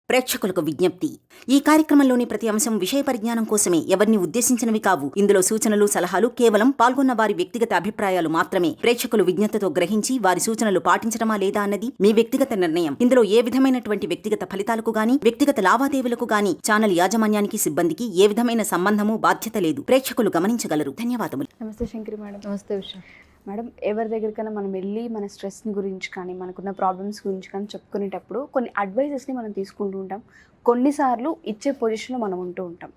ప్రేక్షకులకు విజ్ఞప్తి. ఈ కార్యక్రమంలోని ప్రతి అంశం విషయ పరిజ్ఞానం కోసమే, ఎవరిని ఉద్దేశించినవి కావు. ఇందులో సూచనలు, సలహాలు కేవలం పాల్గొన్న వారి వ్యక్తిగత అభిప్రాయాలు మాత్రమే. ప్రేక్షకులు విజ్ఞతతో గ్రహించి వారి సూచనలు పాటించడమా లేదా అన్నది మీ వ్యక్తిగత నిర్ణయం. ఇందులో ఏ విధమైనటువంటి వ్యక్తిగత ఫలితాలకు గాని, వ్యక్తిగత లావాదేవీలకు గాని ఛానల్ యాజమాన్యానికి, సిబ్బందికి ఏ విధమైన సంబంధము, బాధ్యత లేదు. ప్రేక్షకులు గమనించగలరు. ధన్యవాదములు. నమస్తే శంకరి మేడం. నమస్తే ఉషా మేడం, ఎవరి దగ్గరికైనా మనం వెళ్ళి మన స్ట్రెస్ గురించి కానీ, మనకున్న ప్రాబ్లమ్స్ గురించి కానీ చెప్పుకునేటప్పుడు కొన్ని అడ్వైజెస్ని మనం తీసుకుంటూ ఉంటాం. కొన్నిసార్లు ఇచ్చే పొజిషన్లో మనం ఉంటూ ఉంటాం.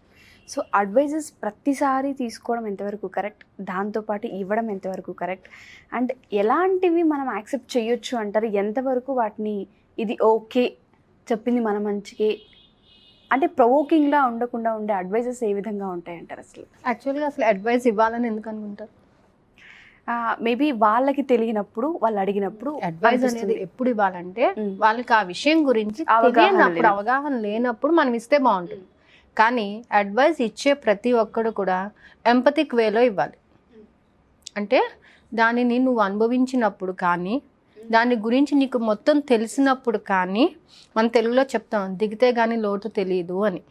సో అడ్వైజెస్ ప్రతిసారి తీసుకోవడం ఎంతవరకు కరెక్ట్, దాంతోపాటు ఇవ్వడం ఎంతవరకు కరెక్ట్, అండ్ ఎలాంటివి మనం యాక్సెప్ట్ చేయొచ్చు అంటారు, ఎంతవరకు వాటిని ఇది ఓకే చెప్పింది మన మంచికే, అంటే ప్రొవోకింగ్లా ఉండకుండా ఉండే అడ్వైజెస్ ఏ విధంగా ఉంటాయి అంటారు? యాక్చువల్గా అసలు అడ్వైస్ ఇవ్వాలని ఎందుకు అనుకుంటారు? మేబీ వాళ్ళకి తెలియనప్పుడు, వాళ్ళు అడిగినప్పుడు అడ్వైస్ అనేది ఎప్పుడు ఇవ్వాలంటే వాళ్ళకి ఆ విషయం గురించి అవగాహన లేనప్పుడు మనం ఇస్తే బాగుంటుంది. కానీ అడ్వైస్ ఇచ్చే ప్రతి ఒక్కడు కూడా ఎంపథిక్ వేలో ఇవ్వాలి. అంటే దానిని నువ్వు అనుభవించినప్పుడు కానీ, దాని గురించి నీకు మొత్తం తెలిసినప్పుడు కానీ, మన తెలుగులో చెప్తాం దిగితే కానీ లోటు తెలియదు అని.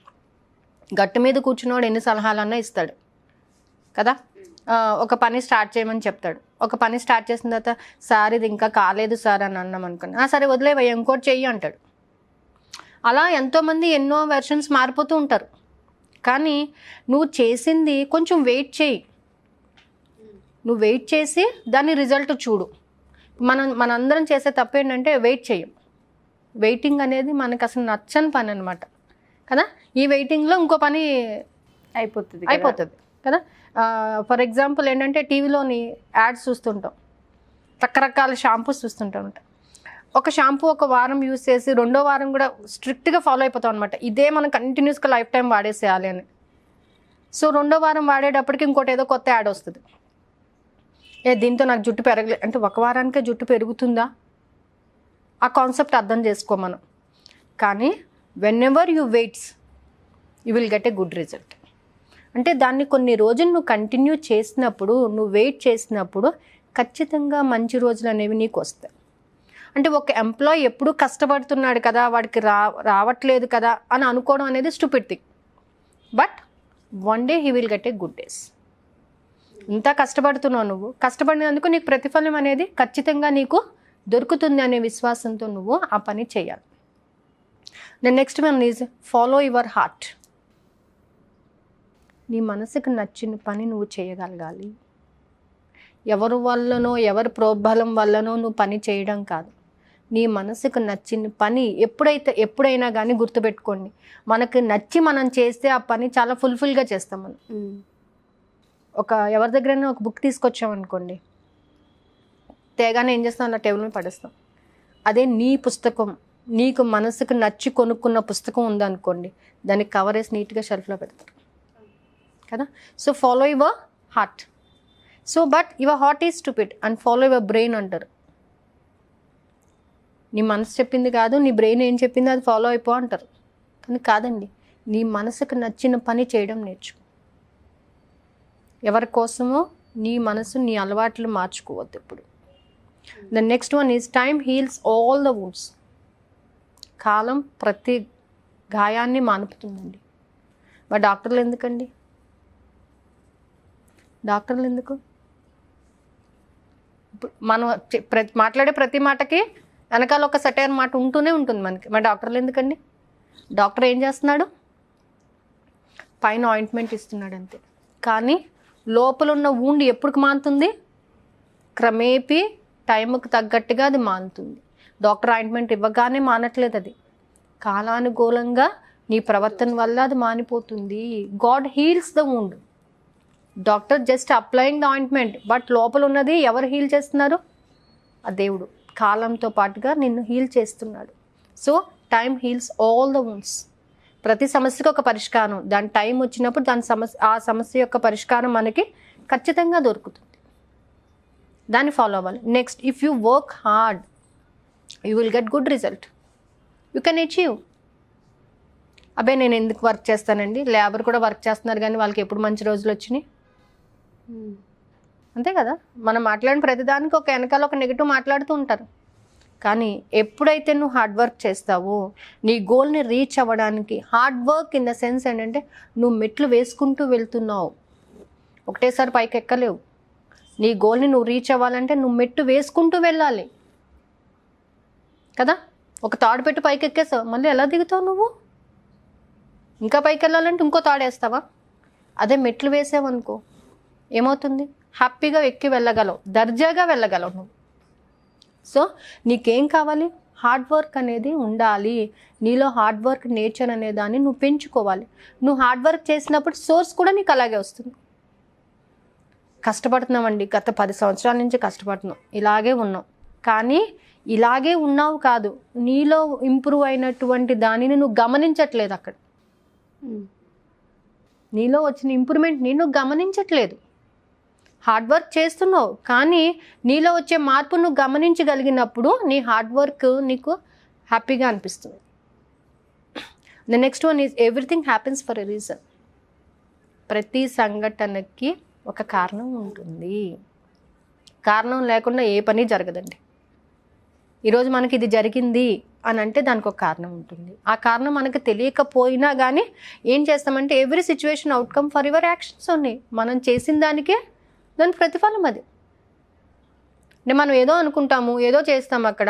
గట్టు మీద కూర్చున్నవాడు ఎన్ని సలహాలన్నా ఇస్తాడు కదా. ఒక పని స్టార్ట్ చేయమని చెప్తాడు. ఒక పని స్టార్ట్ చేసిన తర్వాత సార్ ఇది ఇంకా కాలేదు సార్ అని అన్నాం అనుకుని, సరే వదిలేవయ్యా ఇంకోటి చెయ్యి అంటాడు. అలా ఎంతోమంది ఎన్నో వెర్షన్స్ మారిపోతూ ఉంటారు. కానీ నువ్వు చేసింది కొంచెం వెయిట్ చేయి. నువ్వు వెయిట్ చేసి దాని రిజల్ట్ చూడు. మనందరం చేసే తప్పు ఏంటంటే వెయిట్ చేయం. వెయిటింగ్ అనేది మనకు అసలు నచ్చని పని అనమాట కదా. ఈ వెయిటింగ్లో ఇంకో పని అయిపోతుంది కదా. ఫర్ ఎగ్జాంపుల్ ఏంటంటే టీవీలోని యాడ్స్ చూస్తుంటాం, రకరకాల షాంపూస్ చూస్తుంటాం. ఒక షాంపూ ఒక వారం యూస్ చేసి రెండో వారం కూడా స్ట్రిక్ట్గా ఫాలో అయిపోతాం అనమాట. ఇదే మనం కంటిన్యూస్గా లైఫ్ టైం వాడేసేయాలి అని. సో రెండో వారం వాడేటప్పటికి ఇంకోటి ఏదో కొత్త యాడ్ వస్తుంది. దీంతో నాకు జుట్టు పెరగలేదు అంటే ఒక వారానికే జుట్టు పెరుగుతుందా? ఆ కాన్సెప్ట్ అర్థం చేసుకో మనం. కానీ when ever you weights you will get a good result. అంటే దాన్ని కొన్ని రోజులు నువ్వు కంటిన్యూ చేసినప్పుడు, నువ్వు వెయిట్ చేసినప్పుడు ఖచ్చితంగా మంచి రోజులు అనేవి నీకు వస్తాయి. అంటే ఒక ఎంప్లాయీ ఎప్పుడూ కష్టపడుతున్నాడు కదా, వాడికి రావట్లేదు కదా అని అనుకోవడం అనేది stupid thing. But one day he will get a good days. ఇంత కష్టపడుతున్నావు, నువ్వు కష్టపడినందుకు నీకు ప్రతిఫలం అనేది ఖచ్చితంగా నీకు దొరుకుతుంది అనే విశ్వాసంతో నువ్వు ఆ పని చేయాలి. Next one is follow your heart. నీ మనసుకు నచ్చిన పని నువ్వు చేయగలగాలి. ఎవరి వల్లనో, ఎవరి ప్రోద్బలం వల్లనో నువ్వు పని చేయడం కాదు. నీ మనసుకు నచ్చిన పని ఎప్పుడైనా కానీ గుర్తుపెట్టుకోండి, మనకు నచ్చి మనం చేస్తే ఆ పని చాలా ఫుల్ఫిల్గా చేస్తాం మనం. ఎవరి దగ్గరైనా ఒక బుక్ తీసుకొచ్చామనుకోండి, తేగానే ఏం చేస్తాం, అలా టేబుల్ మీద పడేస్తాం. అదే నీ పుస్తకం, నీకు మనసుకు నచ్చి కొనుక్కున్న పుస్తకం ఉందనుకోండి, దానికి కవర్ వేసి నీట్గా షెల్ఫ్లో పెడతారు కదా. So follow your heart. So but your heart is stupid and follow your brain అంటారు. నీ మనసు చెప్పింది కాదు, నీ బ్రెయిన్ ఏం చెప్పింది అది ఫాలో అయిపో అంటారు. కానీ కాదండి, నీ మనసుకు నచ్చిన పని చేయడం నేర్చుకో. ఎవరి కోసమో నీ మనసు, నీ అలవాట్లు మార్చుకోవద్దు ఎప్పుడు. The next one is time heals all the wounds. కాలం ప్రతి గాయాన్ని మానుపుతుందండి. మరి డాక్టర్లు ఎందుకండి? డాక్టర్లు ఎందుకు? మనం మాట్లాడే ప్రతి మాటకి వెనకాల ఒక సెటైర్ మాట ఉంటూనే ఉంటుంది మనకి. మరి డాక్టర్లు ఎందుకండి? డాక్టర్ ఏం చేస్తున్నాడు? పైన ఆయింట్మెంట్ ఇస్తున్నాడు అంతే. కానీ లోపల ఉన్న వూండ్ ఎప్పుడు మానుతుంది? క్రమేపీ టైంకి తగ్గట్టుగా అది మానుతుంది. డాక్టర్ ఆయింట్మెంట్ ఇవ్వగానే మానట్లేదు, అది కాలానుకూలంగా నీ ప్రవర్తన వల్ల అది మానిపోతుంది. God heals the wound. Doctor just applying the ointment, but లోపల ఉన్నది ఎవరు హీల్ చేస్తున్నారు? ఆ దేవుడు కాలంతో పాటుగా నిన్ను హీల్ చేస్తున్నాడు. So time heels all the wounds. ప్రతి సమస్యకు ఒక పరిష్కారం, దాని టైం వచ్చినప్పుడు ఆ సమస్య యొక్క పరిష్కారం మనకి ఖచ్చితంగా దొరుకుతుంది. దాన్ని ఫాలో అవ్వాలి. Next, if you work hard you will get good result. You can achieve. అబ్బాయి నేను ఎందుకు వర్క్ చేస్తానండి, లేబర్ కూడా వర్క్ చేస్తున్నారు కానీ వాళ్ళకి ఎప్పుడు మంచి రోజులు వచ్చినాయి? అంతే కదా. మనం మాట్లాడిన ప్రతిదానికి ఒక వెనకాల ఒక నెగిటివ్ మాట్లాడుతూ ఉంటారు. కానీ ఎప్పుడైతే నువ్వు హార్డ్ వర్క్ చేస్తావో నీ గోల్ని రీచ్ అవ్వడానికి, hard work in the sense ఏంటంటే నువ్వు మెట్లు వేసుకుంటూ వెళ్తున్నావు, ఒకటేసారి పైకి ఎక్కలేవు. నీ గోల్ని నువ్వు రీచ్ అవ్వాలంటే నువ్వు మెట్టు వేసుకుంటూ వెళ్ళాలి కదా. ఒక తాడు పెట్టి పైకి ఎక్కేసావు, మళ్ళీ ఎలా దిగుతావు నువ్వు? ఇంకా పైకి వెళ్ళాలంటే ఇంకో తాడు వేస్తావా? అదే మెట్లు వేసావనుకో ఏమవుతుంది, హ్యాపీగా ఎక్కి వెళ్ళగలవు, దర్జాగా వెళ్ళగలవు నువ్వు. సో నీకేం కావాలి, హార్డ్ వర్క్ అనేది ఉండాలి. నీలో హార్డ్ వర్క్ నేచర్ అనే దాన్ని నువ్వు పెంచుకోవాలి. నువ్వు హార్డ్ వర్క్ చేసినప్పుడు సోర్స్ కూడా నీకు అలాగే వస్తుంది. కష్టపడుతున్నామండి, గత 10 సంవత్సరాల నుంచి కష్టపడుతున్నాం, ఇలాగే ఉన్నాం. కానీ ఇలాగే ఉన్నావు కాదు, నీలో ఇంప్రూవ్ అయినటువంటి దానిని నువ్వు గమనించట్లేదు. అక్కడ నీలో వచ్చిన ఇంప్రూవ్మెంట్ని నువ్వు గమనించట్లేదు. హార్డ్ వర్క్ చేస్తున్నావు కానీ నీలో వచ్చే మార్పు నువ్వు గమనించగలిగినప్పుడు నీ హార్డ్ వర్క్ నీకు హ్యాపీగా అనిపిస్తుంది. The next one is everything happens for a reason. ప్రతి సంఘటనకి ఒక కారణం ఉంటుంది. కారణం లేకుండా ఏ పని జరగదండి. ఈరోజు మనకి ఇది జరిగింది అని అంటే దానికి ఒక కారణం ఉంటుంది. ఆ కారణం మనకు తెలియకపోయినా కానీ ఏం చేస్తామంటే every situation outcome for your actions ఉన్నాయి. మనం చేసిన దానికే దాని ప్రతిఫలం అది. అంటే మనం ఏదో అనుకుంటాము, ఏదో చేస్తాము. అక్కడ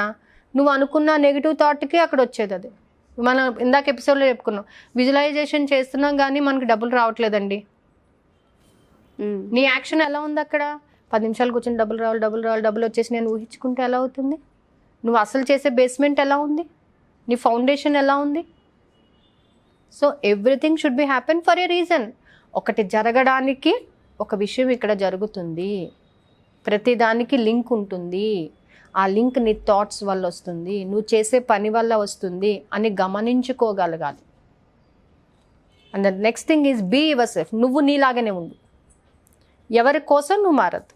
నువ్వు అనుకున్న నెగిటివ్ థాట్కి అక్కడ వచ్చేది అది. మనం ఇందాక ఎపిసోడ్లో చెప్పుకున్నాం, విజువలైజేషన్ చేస్తున్నాం కానీ మనకి డబ్బులు రావట్లేదండి. నీ యాక్షన్ ఎలా ఉంది? అక్కడ 10 నిమిషాలు కూర్చొని డబ్బులు రావాలి, డబ్బులు రావాలి, డబ్బులు వచ్చేసి నేను ఊహించుకుంటే ఎలా అవుతుంది? నువ్వు అసలు చేసే బేస్మెంట్ ఎలా ఉంది? నీ ఫౌండేషన్ ఎలా ఉంది? So everything should be happen for a reason. ఒకటి జరగడానికి ఒక విషయం ఇక్కడ జరుగుతుంది. ప్రతిదానికి లింక్ ఉంటుంది. ఆ లింక్ నీ థాట్స్ వల్ల వస్తుంది, నువ్వు చేసే పని వల్ల వస్తుంది అని గమనించుకోగలగాలి. And the next thing is be yourself. నువ్వు నీలాగానే ఉండు, ఎవరి కోసం నువ్వు మారద్దు.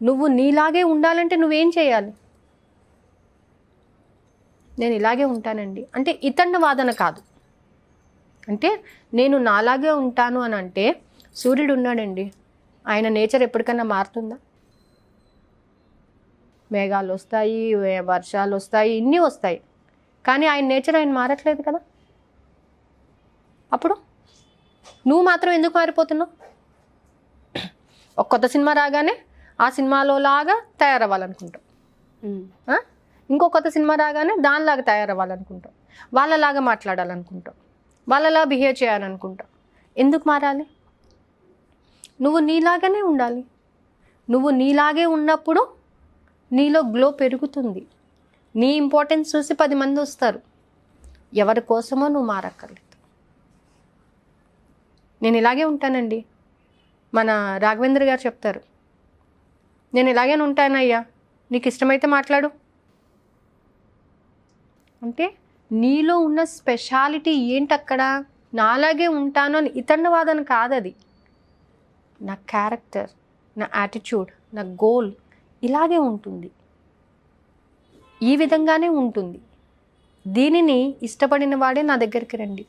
నువ్వు నీలాగే ఉండాలంటే నువ్వేం చేయాలి? నేను ఇలాగే ఉంటానండి అంటే ఇతన్న వాదన కాదు. అంటే నేను నాలాగే ఉంటాను అని అంటే సూర్యుడు ఉన్నాడండి, ఆయన నేచర్ ఎప్పటికన్నా మారుతుందా? మేఘాలు వస్తాయి, వర్షాలు వస్తాయి, ఇన్ని వస్తాయి, కానీ ఆయన నేచర్ ఆయన మారట్లేదు కదా. అప్పుడు నువ్వు మాత్రం ఎందుకు మారిపోతున్నావు? ఒక కొత్త సినిమా రాగానే ఆ సినిమాలో లాగా తయారవ్వాలనుకుంటాం, ఇంకో కొత్త సినిమా రాగానే దానిలాగా తయారవ్వాలనుకుంటాం, వాళ్ళలాగా మాట్లాడాలనుకుంటాం, వాళ్ళలా బిహేవ్ చేయాలనుకుంటాం. ఎందుకు మారాలి? నువ్వు నీలాగానే ఉండాలి. నువ్వు నీలాగే ఉన్నప్పుడు నీలో గ్లో పెరుగుతుంది. నీ ఇంపార్టెన్స్ చూసి 10 మంది వస్తారు. ఎవరి కోసమో నువ్వు మారక్కర్లేదు. నేను ఇలాగే ఉంటానండి. మన రాఘవేంద్ర గారు చెప్తారు, నేను ఇలాగే ఉంటానయ్యా, నీకు ఇష్టమైతే మాట్లాడు. అంటే నీలో ఉన్న స్పెషాలిటీ ఏంటక్కడ? నాలాగే ఉంటాను అని ఇతన్న వాదన కాదది. నా క్యారెక్టర్, నా యాటిట్యూడ్, నా గోల్ ఇలాగే ఉంటుంది, ఈ విధంగానే ఉంటుంది. దీనిని ఇష్టపడిన వాడే నా దగ్గరికి రండి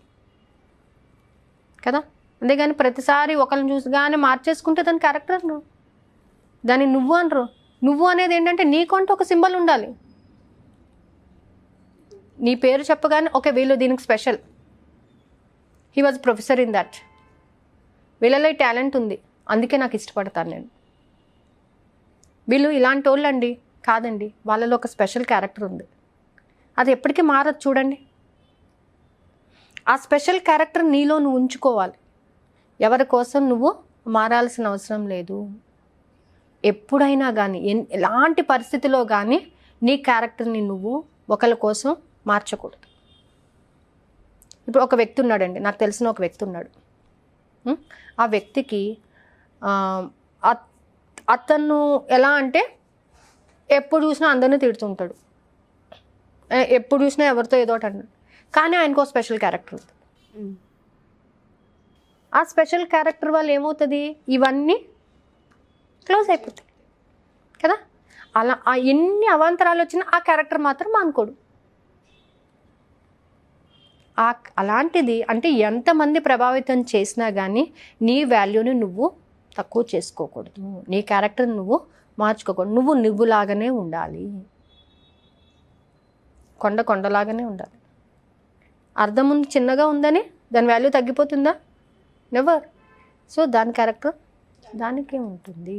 కదా. అంతేగాని ప్రతిసారి ఒకరిని చూసిగానే మార్చేసుకుంటే దాని క్యారెక్టర్ నువ్వు, దాన్ని నువ్వు అనరు. నువ్వు అనేది ఏంటంటే నీకంటూ ఒక సింబల్ ఉండాలి. నీ పేరు చెప్పగానే ఓకే వీళ్ళు దీనికి special, he was professor in that, వీళ్ళలో టాలెంట్ ఉంది అందుకే నాకు ఇష్టపడతాను నేను. వీళ్ళు ఇలాంటి వాళ్ళు అండి కాదండి, వాళ్ళలో ఒక స్పెషల్ క్యారెక్టర్ ఉంది, అది ఎప్పటికీ మారదు. చూడండి, ఆ స్పెషల్ క్యారెక్టర్ నీలో నువ్వు ఉంచుకోవాలి. ఎవరి కోసం నువ్వు మారాల్సిన అవసరం లేదు. ఎప్పుడైనా కానీ ఎలాంటి పరిస్థితిలో కానీ నీ క్యారెక్టర్ని నువ్వు ఒకరి కోసం మార్చకూడదు. ఇప్పుడు ఒక వ్యక్తి ఉన్నాడండి, నాకు తెలిసిన ఒక వ్యక్తి ఉన్నాడు. ఆ వ్యక్తికి అతను ఎలా అంటే ఎప్పుడు చూసినా అందరినీ తిడుతుంటాడు, ఎప్పుడు చూసినా ఎవరితో ఏదో ఒకటి అన్నాడు. కానీ ఆయనకు ఒక స్పెషల్ క్యారెక్టర్ ఉంది. ఆ స్పెషల్ క్యారెక్టర్ వల్ల ఏమవుతుంది, ఇవన్నీ క్లోజ్ అయిపోతాయి కదా. అలా ఎన్ని అవాంతరాలు వచ్చినా ఆ క్యారెక్టర్ మాత్రం మానుకోడు. అలాంటిది అంటే ఎంతమంది ప్రభావితం చేసినా కానీ నీ వాల్యూని నువ్వు తక్కువ చేసుకోకూడదు, నీ క్యారెక్టర్ని నువ్వు మార్చుకోకూడదు. నువ్వులాగానే ఉండాలి. కొండలాగానే ఉండాలి. అర్థం ఉంది చిన్నగా ఉందని దాని వాల్యూ తగ్గిపోతుందా? నెవర్. సో దాని క్యారెక్టర్ దానికే ఉంటుంది.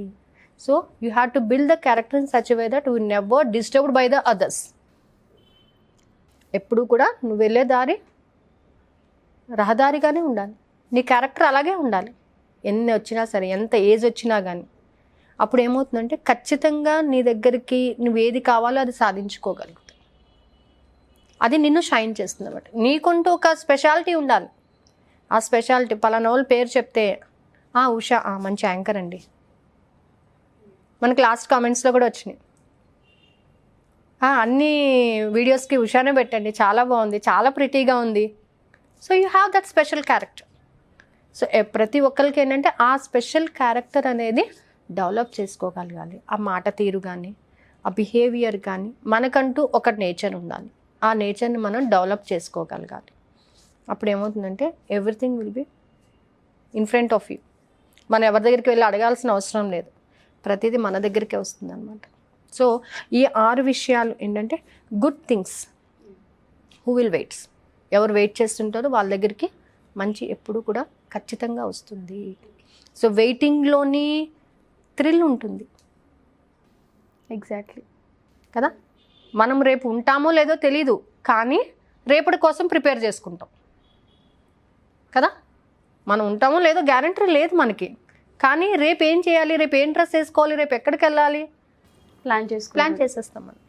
So you have to build the character in such way that you never disturbed by the others. ఎప్పుడు కూడా నువ్వు వెళ్ళే దారి రహదారిగానే ఉండాలి. నీ క్యారెక్టర్ అలాగే ఉండాలి. ఎన్ని వచ్చినా సరే, ఎంత ఏజ్ వచ్చినా కానీ. అప్పుడు ఏమవుతుందంటే ఖచ్చితంగా నీ దగ్గరికి నువ్వు ఏది కావాలో అది సాధించుకోగలుగుతావు. అది నిన్ను షైన్ చేస్తుంది అన్నమాట. నీకుంటూ ఒక స్పెషాలిటీ ఉండాలి. ఆ స్పెషాలిటీ పలానా వాళ్ళ పేరు చెప్తే ఉషా మంచి యాంకర్ అండి, మనకి లాస్ట్ కామెంట్స్లో కూడా వచ్చినాయి. అన్ని వీడియోస్కి ఉషానే పెట్టండి, చాలా బాగుంది, చాలా ప్రిటీగా ఉంది. So you have that special character. So ప్రతి ఒక్కరికి ఏంటంటే ఆ స్పెషల్ క్యారెక్టర్ అనేది డెవలప్ చేసుకోగలగాలి. ఆ మాట తీరు కానీ, ఆ బిహేవియర్ కానీ, మనకంటూ ఒక నేచర్ ఉండాలి. ఆ నేచర్ని మనం డెవలప్ చేసుకోగలగాలి. అప్పుడు ఏమవుతుందంటే everything will be in front of you. మనం ఎవరి దగ్గరికి వెళ్ళి అడగాల్సిన అవసరం లేదు, ప్రతిదీ మన దగ్గరికే వస్తుంది అనమాట. సో ఈ 6 విషయాలు ఏంటంటే good things. Who will weights, ఎవరు వెయిట్ చేస్తుంటారో వాళ్ళ దగ్గరికి మంచి ఎప్పుడు కూడా ఖచ్చితంగా వస్తుంది. సో వెయిటింగ్లోని థ్రిల్ ఉంటుంది. ఎగ్జాక్ట్లీ కదా. మనం రేపు ఉంటామో లేదో తెలీదు, కానీ రేపటి కోసం ప్రిపేర్ చేసుకుంటాం కదా. మనం ఉంటామో లేదో గ్యారంటీ లేదు మనకి, కానీ రేపు ఏం చేయాలి, రేపు ఏం డ్రెస్ వేసుకోవాలి, రేపు ఎక్కడికి వెళ్ళాలి ప్లాన్ చేసేస్తాం మనం.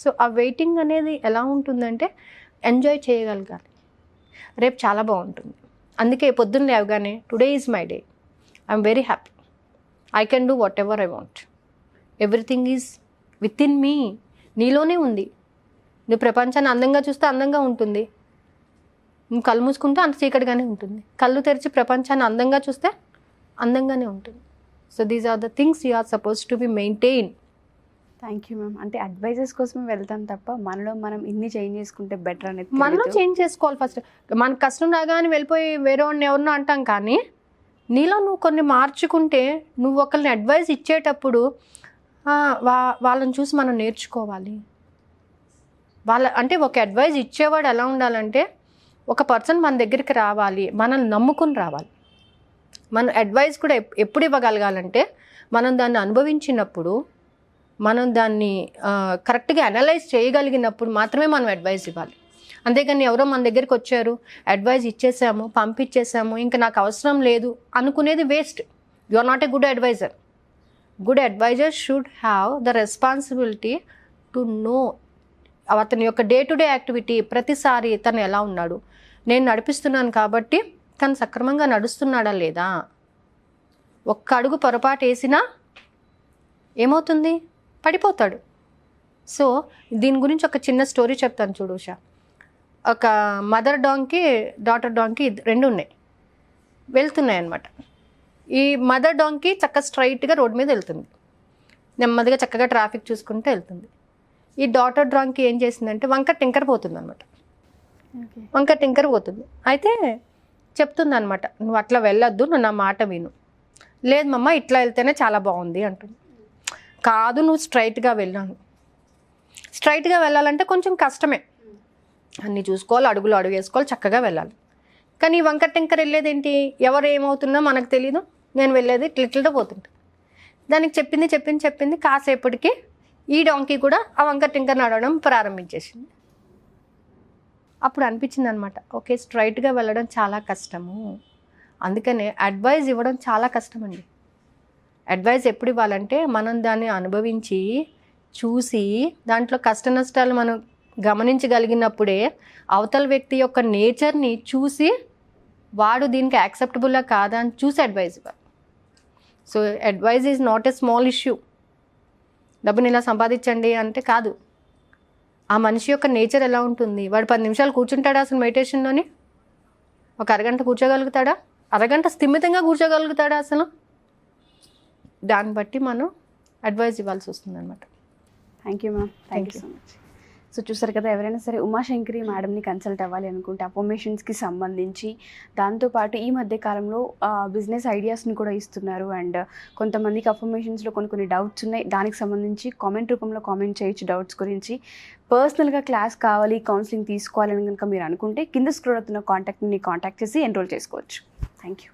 సో ఆ వెయిటింగ్ అనేది ఎలా ఉంటుందంటే ఎంజాయ్ చేయగలగాలి. రేపు చాలా బాగుంటుంది. అందుకే పొద్దున్న లేవగానే today is my day, I'm very happy, I can do what ever I want, everything is with in me. నీలోనే ఉంది. నువ్వు ప్రపంచాన్ని అందంగా చూస్తే అందంగా ఉంటుంది, నువ్వు కళ్ళు మూసుకుంటే అంత చీకటిగానే ఉంటుంది. కళ్ళు తెరిచి ప్రపంచాన్ని అందంగా చూస్తే అందంగానే ఉంటుంది. So these are the things you are suppose to be maintain. Thank you ma'am. అంటే అడ్వైజెస్ కోసమే వెళ్తాం తప్ప మనలో మనం ఇన్ని చేంజ్ చేసుకుంటే బెటర్ అనేది మనలో చేంజ్ చేసుకోవాలి ఫస్ట్. మనకు కష్టం రాగానే వెళ్ళిపోయి వేరే వాడిని ఎవరినో అంటాం, కానీ నీలో నువ్వు కొన్ని మార్చుకుంటే, నువ్వు ఒకరిని అడ్వైజ్ ఇచ్చేటప్పుడు వాళ్ళని చూసి మనం నేర్చుకోవాలి. అంటే ఒక అడ్వైజ్ ఇచ్చేవాడు ఎలా ఉండాలంటే, ఒక పర్సన్ మన దగ్గరికి రావాలి, మనల్ని నమ్ముకుని రావాలి. మన అడ్వైజ్ కూడా ఎప్పుడు ఇవ్వగలగాలంటే, మనం దాన్ని అనుభవించినప్పుడు, మనం దాన్ని కరెక్ట్గా అనలైజ్ చేయగలిగినప్పుడు మాత్రమే మనం అడ్వైజ్ ఇవ్వాలి. అంతేగాని ఎవరో మన దగ్గరికి వచ్చారు, అడ్వైజ్ ఇచ్చేసాము, పంపించేసాము, ఇంకా నాకు అవసరం లేదు అనుకునేది waste. You are not a good adviser. Good adviser should have the responsibility to know అతని యొక్క డే టు డే యాక్టివిటీ. ప్రతిసారి తను ఎలా ఉన్నాడు, నేను నడిపిస్తున్నాను కాబట్టి తను సక్రమంగా నడుస్తున్నాడా లేదా. ఒక్క అడుగు పొరపాటు వేసినా ఏమవుతుంది, పడిపోతాడు. సో దీని గురించి ఒక చిన్న స్టోరీ చెప్తాను చూడు ఉషా. ఒక మదర్ డాంకీ, డాటర్ డాంకీ 2 ఉన్నాయి, వెళ్తున్నాయి అన్నమాట. ఈ మదర్ డాంకీ స్ట్రైట్గా రోడ్ మీద వెళ్తుంది, నెమ్మదిగా చక్కగా ట్రాఫిక్ చూసుకుంటూ వెళ్తుంది. ఈ డాటర్ డాంకీ ఏం చేసిందంటే వంకర టింకర పోతుంది అనమాట. వంకర టింకర పోతుంది. అయితే చెప్తుంది అనమాట, నువ్వు అట్లా వెళ్ళొద్దు, నువ్వు నా మాట విను. లేదు మమ్మ, ఇట్లా వెళ్తేనే చాలా బాగుంది అంటుంది. కాదు, నువ్వు స్ట్రైట్గా వెళ్ళాను. స్ట్రైట్గా వెళ్ళాలంటే కొంచెం కష్టమే, అన్నీ చూసుకోవాలి, అడుగు వేసుకోవాలి, చక్కగా వెళ్ళాలి. కానీ వంకర టింకర వెళ్ళేది ఏంటి, ఎవరు ఏమవుతుందో మనకు తెలీదు, నేను వెళ్ళేది ఇట్లా పోతుంటా. దానికి చెప్పింది కాసేపటికి ఈ డాంకీ కూడా ఆ వంకర టింకర నడవడం ప్రారంభించేసింది. అప్పుడు అనిపించింది అనమాట, ఓకే స్ట్రైట్గా వెళ్ళడం చాలా కష్టము, అందుకనే అడ్వైజ్ ఇవ్వడం చాలా కష్టం అండి. అడ్వైజ్ ఎప్పుడు ఇవ్వాలంటే మనం దాన్ని అనుభవించి చూసి దాంట్లో కష్ట నష్టాలు మనం గమనించగలిగినప్పుడే అవతల వ్యక్తి యొక్క నేచర్ని చూసి వాడు దీనికి యాక్సెప్టబుల్లా కాదా అని చూసి అడ్వైజ్ ఇవ్వాలి. So advice is not a small issue. డబ్బుని ఇలా సంపాదించండి అంటే కాదు. ఆ మనిషి యొక్క నేచర్ ఎలా ఉంటుంది, వాడు 10 నిమిషాలు కూర్చుంటాడా అసలు మెడిటేషన్లోని, ఒక అరగంట కూర్చోగలుగుతాడా, అరగంట స్థిమితంగా కూర్చోగలుగుతాడా అసలు, దాన్ని బట్టి మనం అడ్వైజ్ ఇవ్వాల్సి వస్తుంది అనమాట. Thank you ma'am, thank you so much. So చూసారు కదా, ఎవరైనా సరే ఉమాశంకరి మేడంని కన్సల్ట్ అవ్వాలి అనుకుంటే అఫర్మేషన్స్కి సంబంధించి, దాంతోపాటు ఈ మధ్య కాలంలో బిజినెస్ ఐడియాస్ని కూడా ఇస్తున్నారు. అండ్ కొంతమందికి అఫర్మేషన్స్లో కొన్ని డౌట్స్ ఉన్నాయి, దానికి సంబంధించి కామెంట్ రూపంలో కామెంట్ చేయొచ్చు డౌట్స్ గురించి. పర్సనల్గా క్లాస్ కావాలి, కౌన్సిలింగ్ తీసుకోవాలని కనుక మీరు అనుకుంటే కింద స్క్రోల్ అవుతున్న కాంటాక్ట్ని కాంటాక్ట్ చేసి ఎన్రోల్ చేసుకోవచ్చు. Thank you.